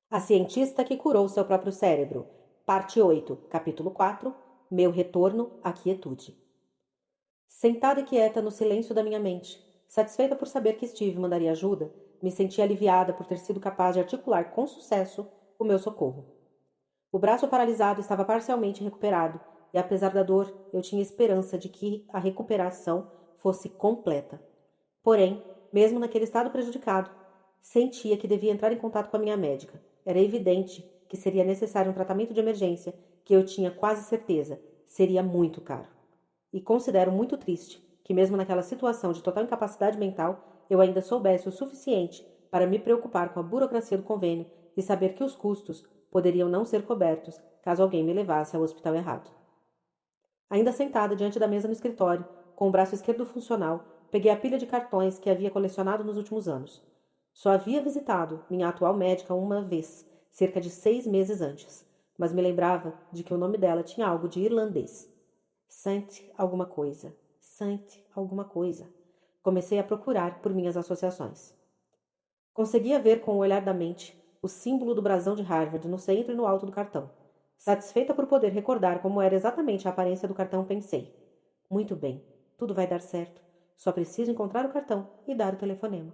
A cientista que curou seu próprio cérebro. Parte 8, capítulo 4. Meu retorno à quietude. Sentada e quieta no silêncio da minha mente, satisfeita por saber que Steve mandaria ajuda, me senti aliviada por ter sido capaz de articular com sucesso o meu socorro. O braço paralisado estava parcialmente recuperado, e apesar da dor, eu tinha esperança de que a recuperação fosse completa. Porém, mesmo naquele estado prejudicado, sentia que devia entrar em contato com a minha médica. Era evidente que seria necessário um tratamento de emergência que eu tinha quase certeza seria muito caro. E considero muito triste que, mesmo naquela situação de total incapacidade mental, eu ainda soubesse o suficiente para me preocupar com a burocracia do convênio e saber que os custos poderiam não ser cobertos caso alguém me levasse ao hospital errado. Ainda sentada diante da mesa no escritório, com o braço esquerdo funcional, peguei a pilha de cartões que havia colecionado nos últimos anos. Só havia visitado minha atual médica uma vez, cerca de 6 meses antes, mas me lembrava de que o nome dela tinha algo de irlandês. Saint alguma coisa. Saint alguma coisa. Comecei a procurar por minhas associações. Conseguia ver com o olhar da mente o símbolo do brasão de Harvard no centro e no alto do cartão. Satisfeita por poder recordar como era exatamente a aparência do cartão, pensei: muito bem, tudo vai dar certo. Só preciso encontrar o cartão e dar o telefonema.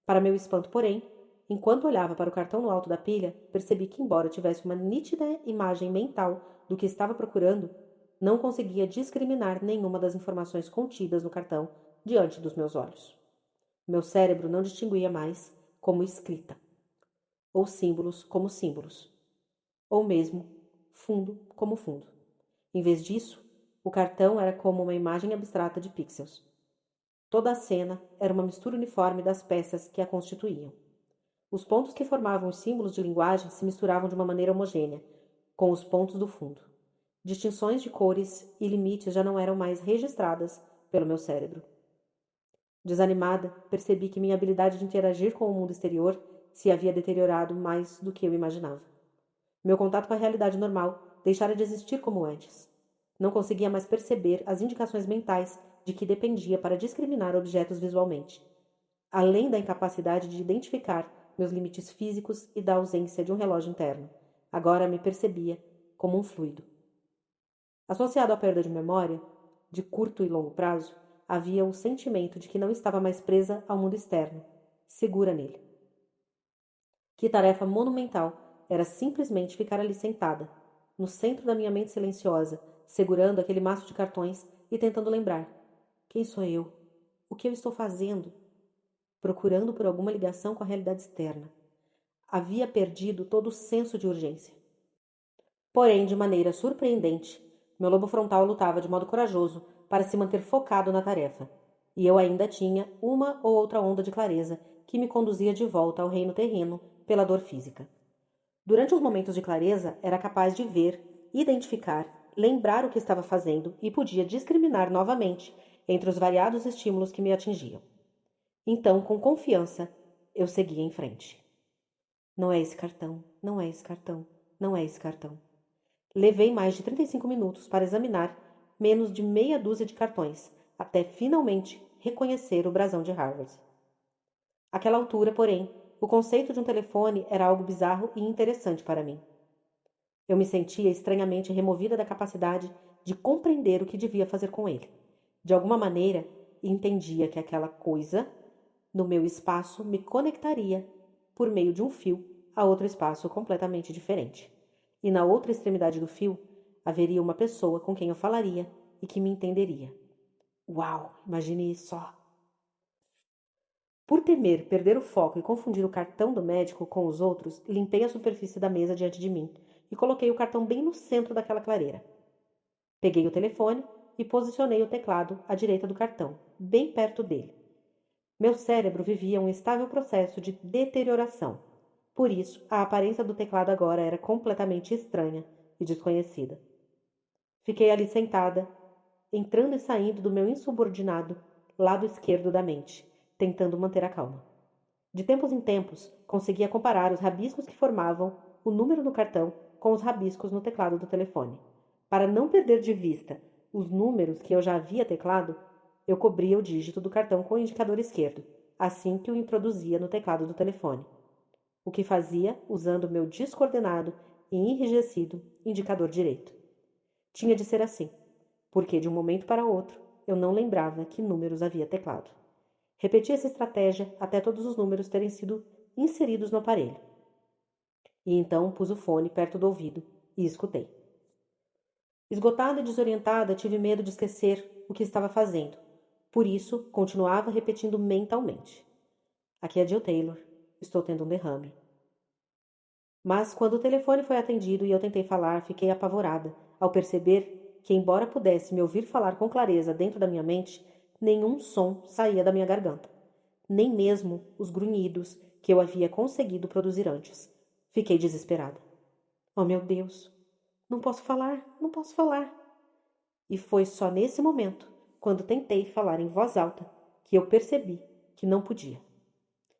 Para meu espanto, porém, enquanto olhava para o cartão no alto da pilha, percebi que, embora tivesse uma nítida imagem mental do que estava procurando, não conseguia discriminar nenhuma das informações contidas no cartão diante dos meus olhos. Meu cérebro não distinguia mais como escrita, ou símbolos como símbolos, ou mesmo fundo como fundo. Em vez disso, o cartão era como uma imagem abstrata de pixels. Toda a cena era uma mistura uniforme das peças que a constituíam. Os pontos que formavam os símbolos de linguagem se misturavam de uma maneira homogênea com os pontos do fundo. Distinções de cores e limites já não eram mais registradas pelo meu cérebro. Desanimada, percebi que minha habilidade de interagir com o mundo exterior se havia deteriorado mais do que eu imaginava. Meu contato com a realidade normal deixara de existir como antes. Não conseguia mais perceber as indicações mentais de que dependia para discriminar objetos visualmente, além da incapacidade de identificar meus limites físicos e da ausência de um relógio interno. Agora me percebia como um fluido. Associado à perda de memória, de curto e longo prazo, havia o sentimento de que não estava mais presa ao mundo externo, segura nele. Que tarefa monumental era simplesmente ficar ali sentada, no centro da minha mente silenciosa, segurando aquele maço de cartões e tentando lembrar: quem sou eu? O que eu estou fazendo? Procurando por alguma ligação com a realidade externa. Havia perdido todo o senso de urgência. Porém, de maneira surpreendente, meu lobo frontal lutava de modo corajoso para se manter focado na tarefa, e eu ainda tinha uma ou outra onda de clareza que me conduzia de volta ao reino terreno pela dor física. Durante os momentos de clareza, era capaz de ver, identificar, lembrar o que estava fazendo e podia discriminar novamente entre os variados estímulos que me atingiam. Então, com confiança, eu seguia em frente. Não é esse cartão, não é esse cartão, não é esse cartão. Levei mais de 35 minutos para examinar menos de meia dúzia de cartões, até finalmente reconhecer o brasão de Harvard. Àquela altura, porém, o conceito de um telefone era algo bizarro e interessante para mim. Eu me sentia estranhamente removida da capacidade de compreender o que devia fazer com ele. De alguma maneira, entendia que aquela coisa, no meu espaço, me conectaria, por meio de um fio, a outro espaço completamente diferente. E na outra extremidade do fio, haveria uma pessoa com quem eu falaria e que me entenderia. Uau, imagine só! Por temer perder o foco e confundir o cartão do médico com os outros, limpei a superfície da mesa diante de mim e coloquei o cartão bem no centro daquela clareira. Peguei o telefone e posicionei o teclado à direita do cartão, bem perto dele. Meu cérebro vivia um estável processo de deterioração. Por isso, a aparência do teclado agora era completamente estranha e desconhecida. Fiquei ali sentada, entrando e saindo do meu insubordinado lado esquerdo da mente, tentando manter a calma. De tempos em tempos, conseguia comparar os rabiscos que formavam o número no cartão com os rabiscos no teclado do telefone. Para não perder de vista os números que eu já havia teclado, eu cobria o dígito do cartão com o indicador esquerdo, assim que o introduzia no teclado do telefone. o que fazia usando meu descoordenado e enrijecido indicador direito. Tinha de ser assim, porque de um momento para outro eu não lembrava que números havia teclado. Repeti essa estratégia até todos os números terem sido inseridos no aparelho. E então pus o fone perto do ouvido e escutei. Esgotada e desorientada, tive medo de esquecer o que estava fazendo. Por isso, continuava repetindo mentalmente. Aqui é Jill Taylor. Estou tendo um derrame. Mas quando o telefone foi atendido e eu tentei falar, fiquei apavorada ao perceber que, embora pudesse me ouvir falar com clareza dentro da minha mente, nenhum som saía da minha garganta. Nem mesmo os grunhidos que eu havia conseguido produzir antes. Fiquei desesperada. Oh, meu Deus! Não posso falar, não posso falar. E foi só nesse momento, quando tentei falar em voz alta, que eu percebi que não podia.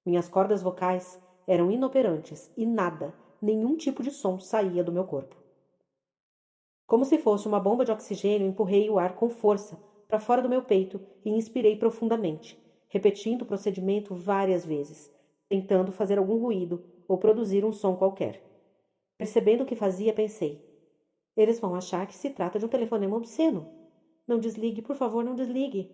Minhas cordas vocais eram inoperantes e nada, nenhum tipo de som saía do meu corpo. Como se fosse uma bomba de oxigênio, empurrei o ar com força para fora do meu peito e inspirei profundamente, repetindo o procedimento várias vezes, tentando fazer algum ruído ou produzir um som qualquer. Percebendo o que fazia, pensei: eles vão achar que se trata de um telefonema obsceno. Não desligue, por favor, não desligue.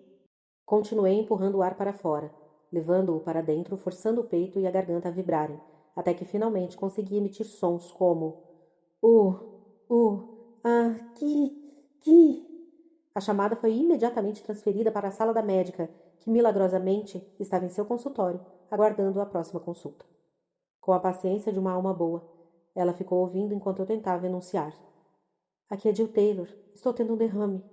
Continuei empurrando o ar para fora, levando-o para dentro, forçando o peito e a garganta a vibrarem, até que finalmente consegui emitir sons como que. A chamada foi imediatamente transferida para a sala da médica, que milagrosamente estava em seu consultório, aguardando a próxima consulta. Com a paciência de uma alma boa, ela ficou ouvindo enquanto eu tentava enunciar. Aqui é Jill Taylor. Estou tendo um derrame.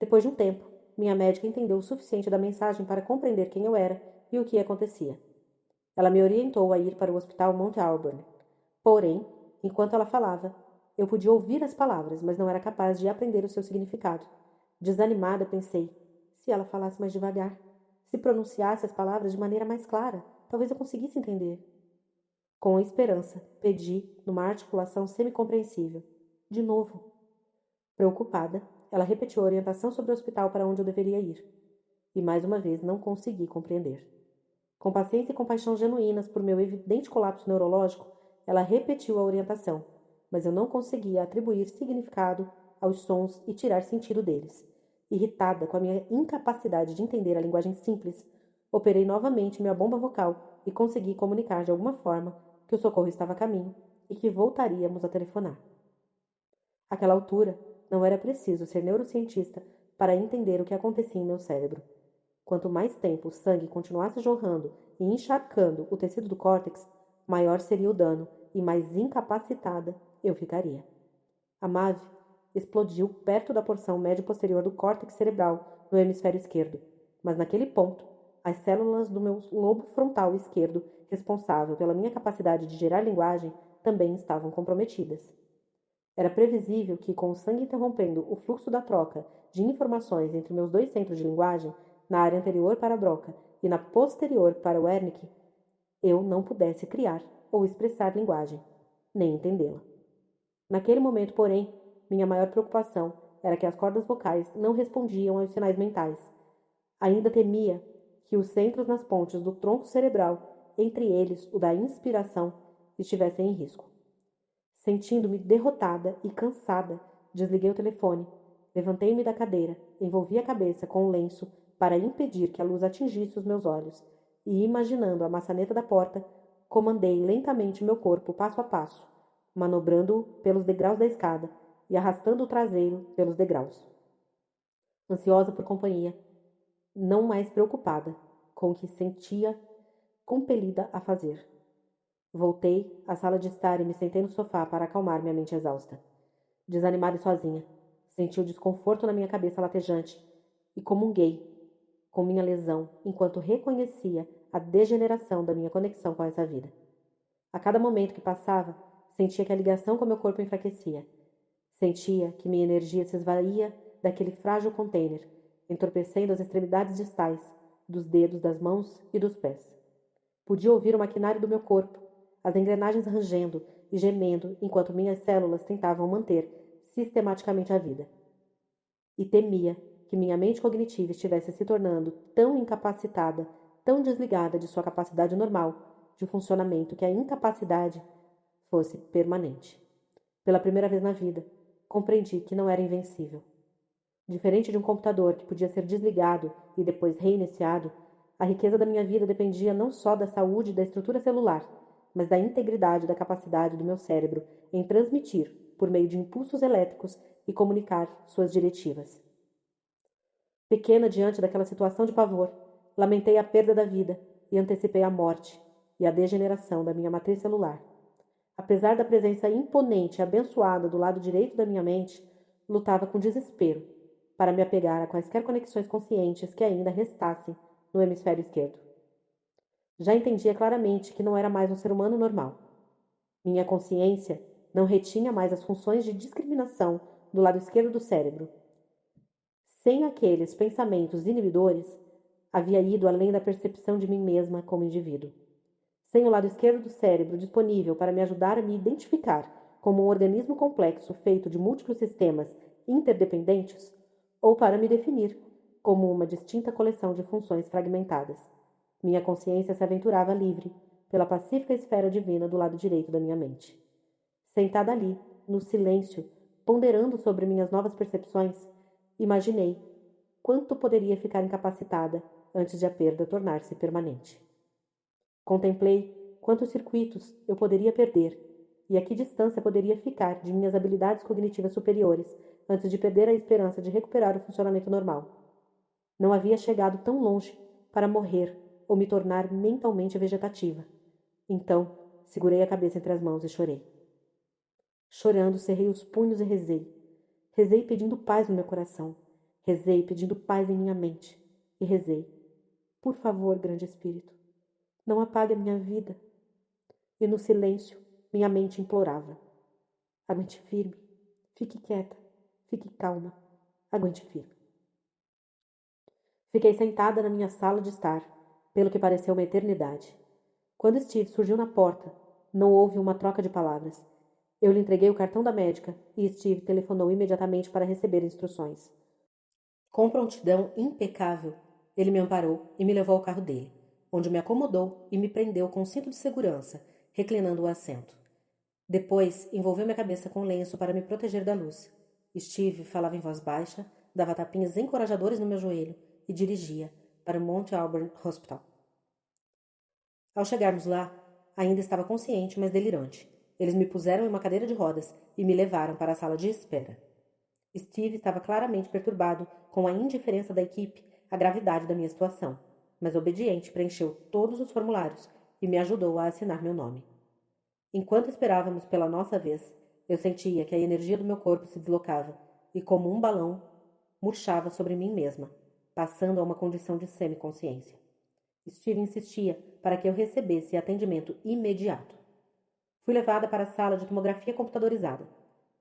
Depois de um tempo, minha médica entendeu o suficiente da mensagem para compreender quem eu era e o que acontecia. Ela me orientou a ir para o hospital Mount Auburn. Porém, enquanto ela falava, eu podia ouvir as palavras, mas não era capaz de aprender o seu significado. Desanimada, pensei, se ela falasse mais devagar, se pronunciasse as palavras de maneira mais clara, talvez eu conseguisse entender. Com esperança, pedi, numa articulação semicompreensível. De novo. Preocupada, ela repetiu a orientação sobre o hospital para onde eu deveria ir. E mais uma vez não consegui compreender. Com paciência e compaixão genuínas por meu evidente colapso neurológico, ela repetiu a orientação, mas eu não conseguia atribuir significado aos sons e tirar sentido deles. Irritada com a minha incapacidade de entender a linguagem simples, operei novamente minha bomba vocal e consegui comunicar de alguma forma que o socorro estava a caminho e que voltaríamos a telefonar. Àquela altura, não era preciso ser neurocientista para entender o que acontecia em meu cérebro. Quanto mais tempo o sangue continuasse jorrando e encharcando o tecido do córtex, maior seria o dano e mais incapacitada eu ficaria. A MAV explodiu perto da porção médio-posterior do córtex cerebral no hemisfério esquerdo, mas naquele ponto, as células do meu lobo frontal esquerdo, responsável pela minha capacidade de gerar linguagem, também estavam comprometidas. Era previsível que, com o sangue interrompendo o fluxo da troca de informações entre meus dois centros de linguagem, na área anterior para a Broca e na posterior para o Wernicke, eu não pudesse criar ou expressar linguagem, nem entendê-la. Naquele momento, porém, minha maior preocupação era que as cordas vocais não respondiam aos sinais mentais. Ainda temia que os centros nas pontes do tronco cerebral, entre eles o da inspiração, estivessem em risco. Sentindo-me derrotada e cansada, desliguei o telefone, levantei-me da cadeira, envolvi a cabeça com um lenço para impedir que a luz atingisse os meus olhos e, imaginando a maçaneta da porta, comandei lentamente meu corpo passo a passo, manobrando-o pelos degraus da escada e arrastando o traseiro pelos degraus. Ansiosa por companhia, não mais preocupada com o que sentia compelida a fazer. Voltei à sala de estar e me sentei no sofá para acalmar minha mente exausta. Desanimada e sozinha, senti o desconforto na minha cabeça latejante e comunguei com minha lesão enquanto reconhecia a degeneração da minha conexão com essa vida. A cada momento que passava, sentia que a ligação com meu corpo enfraquecia. Sentia que minha energia se esvaía daquele frágil container, entorpecendo as extremidades distais dos dedos das mãos e dos pés. Podia ouvir o maquinário do meu corpo, as engrenagens rangendo e gemendo enquanto minhas células tentavam manter sistematicamente a vida. E temia que minha mente cognitiva estivesse se tornando tão incapacitada, tão desligada de sua capacidade normal, de funcionamento que a incapacidade fosse permanente. Pela primeira vez na vida, compreendi que não era invencível. Diferente de um computador que podia ser desligado e depois reiniciado, a riqueza da minha vida dependia não só da saúde e da estrutura celular, mas da integridade e da capacidade do meu cérebro em transmitir, por meio de impulsos elétricos, e comunicar suas diretivas. Pequena diante daquela situação de pavor, lamentei a perda da vida e antecipei a morte e a degeneração da minha matriz celular. Apesar da presença imponente e abençoada do lado direito da minha mente, lutava com desespero para me apegar a quaisquer conexões conscientes que ainda restassem no hemisfério esquerdo. Já entendia claramente que não era mais um ser humano normal. Minha consciência não retinha mais as funções de discriminação do lado esquerdo do cérebro. Sem aqueles pensamentos inibidores, havia ido além da percepção de mim mesma como indivíduo. Sem o lado esquerdo do cérebro disponível para me ajudar a me identificar como um organismo complexo feito de múltiplos sistemas interdependentes, ou para me definir como uma distinta coleção de funções fragmentadas. Minha consciência se aventurava livre pela pacífica esfera divina do lado direito da minha mente. Sentada ali, no silêncio, ponderando sobre minhas novas percepções, imaginei quanto poderia ficar incapacitada antes de a perda tornar-se permanente. Contemplei quantos circuitos eu poderia perder e a que distância poderia ficar de minhas habilidades cognitivas superiores antes de perder a esperança de recuperar o funcionamento normal. Não havia chegado tão longe para morrer ou me tornar mentalmente vegetativa. Então, segurei a cabeça entre as mãos e chorei. Chorando, cerrei os punhos e rezei. Rezei pedindo paz no meu coração. Rezei pedindo paz em minha mente. E rezei: por favor, grande Espírito, não apague a minha vida. E no silêncio, minha mente implorava: aguente firme, fique quieta, fique calma, aguente firme. Fiquei sentada na minha sala de estar, pelo que pareceu uma eternidade. Quando Steve surgiu na porta, não houve uma troca de palavras. Eu lhe entreguei o cartão da médica e Steve telefonou imediatamente para receber instruções. Com prontidão impecável, ele me amparou e me levou ao carro dele, onde me acomodou e me prendeu com um cinto de segurança, reclinando o assento. Depois, envolveu minha cabeça com lenço para me proteger da luz. Steve falava em voz baixa, dava tapinhas encorajadores no meu joelho e dirigia para o Mount Auburn Hospital. Ao chegarmos lá, ainda estava consciente, mas delirante. Eles me puseram em uma cadeira de rodas e me levaram para a sala de espera. Steve estava claramente perturbado com a indiferença da equipe à gravidade da minha situação, mas obediente preencheu todos os formulários e me ajudou a assinar meu nome. Enquanto esperávamos pela nossa vez, eu sentia que a energia do meu corpo se deslocava e, como um balão, murchava sobre mim mesma, passando a uma condição de semiconsciência. Steve insistia para que eu recebesse atendimento imediato. Fui levada para a sala de tomografia computadorizada.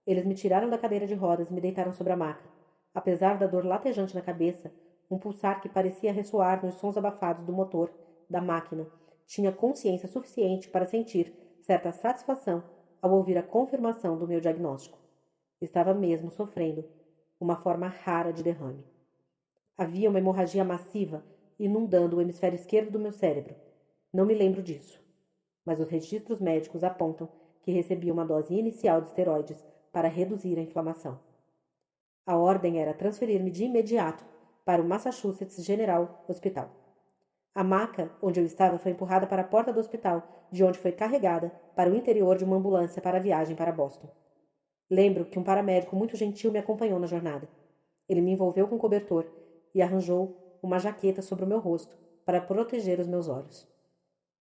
Eles me tiraram da cadeira de rodas e me deitaram sobre a maca. Apesar da dor latejante na cabeça, um pulsar que parecia ressoar nos sons abafados do motor da máquina, tinha consciência suficiente para sentir certa satisfação ao ouvir a confirmação do meu diagnóstico. Estava mesmo sofrendo uma forma rara de derrame. Havia uma hemorragia massiva inundando o hemisfério esquerdo do meu cérebro. Não me lembro disso, mas os registros médicos apontam que recebi uma dose inicial de esteroides para reduzir a inflamação. A ordem era transferir-me de imediato para o Massachusetts General Hospital. A maca onde eu estava foi empurrada para a porta do hospital, de onde foi carregada para o interior de uma ambulância para a viagem para Boston. Lembro que um paramédico muito gentil me acompanhou na jornada. Ele me envolveu com cobertor e arranjou uma jaqueta sobre o meu rosto para proteger os meus olhos.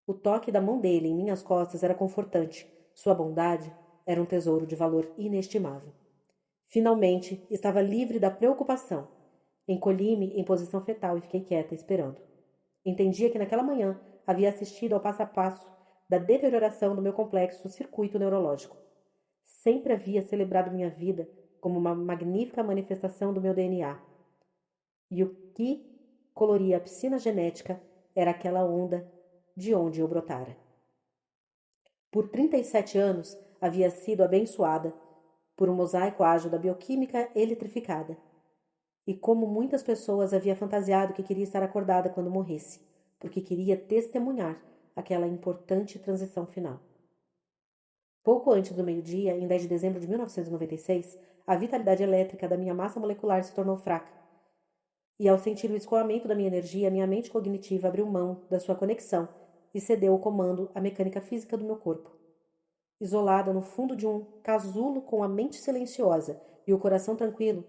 O toque da mão dele em minhas costas era confortante. Sua bondade era um tesouro de valor inestimável. Finalmente, estava livre da preocupação. Encolhi-me em posição fetal e fiquei quieta, esperando. Entendia que naquela manhã havia assistido ao passo a passo da deterioração do meu complexo circuito neurológico. Sempre havia celebrado minha vida como uma magnífica manifestação do meu DNA. E o que coloria a piscina genética era aquela onda de onde eu brotara. Por 37 anos havia sido abençoada por um mosaico ágil da bioquímica eletrificada. E como muitas pessoas havia fantasiado que queria estar acordada quando morresse, porque queria testemunhar aquela importante transição final. Pouco antes do meio-dia, em 10 de dezembro de 1996, a vitalidade elétrica da minha massa molecular se tornou fraca. E ao sentir o escoamento da minha energia, minha mente cognitiva abriu mão da sua conexão e cedeu o comando à mecânica física do meu corpo. Isolada no fundo de um casulo com a mente silenciosa e o coração tranquilo,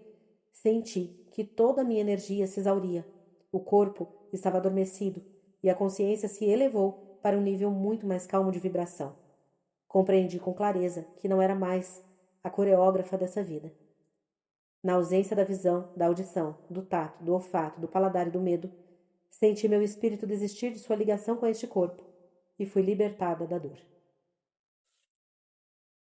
senti que toda a minha energia se exauria. O corpo estava adormecido e a consciência se elevou para um nível muito mais calmo de vibração. Compreendi com clareza que não era mais a coreógrafa dessa vida. Na ausência da visão, da audição, do tato, do olfato, do paladar e do medo, senti meu espírito desistir de sua ligação com este corpo e fui libertada da dor.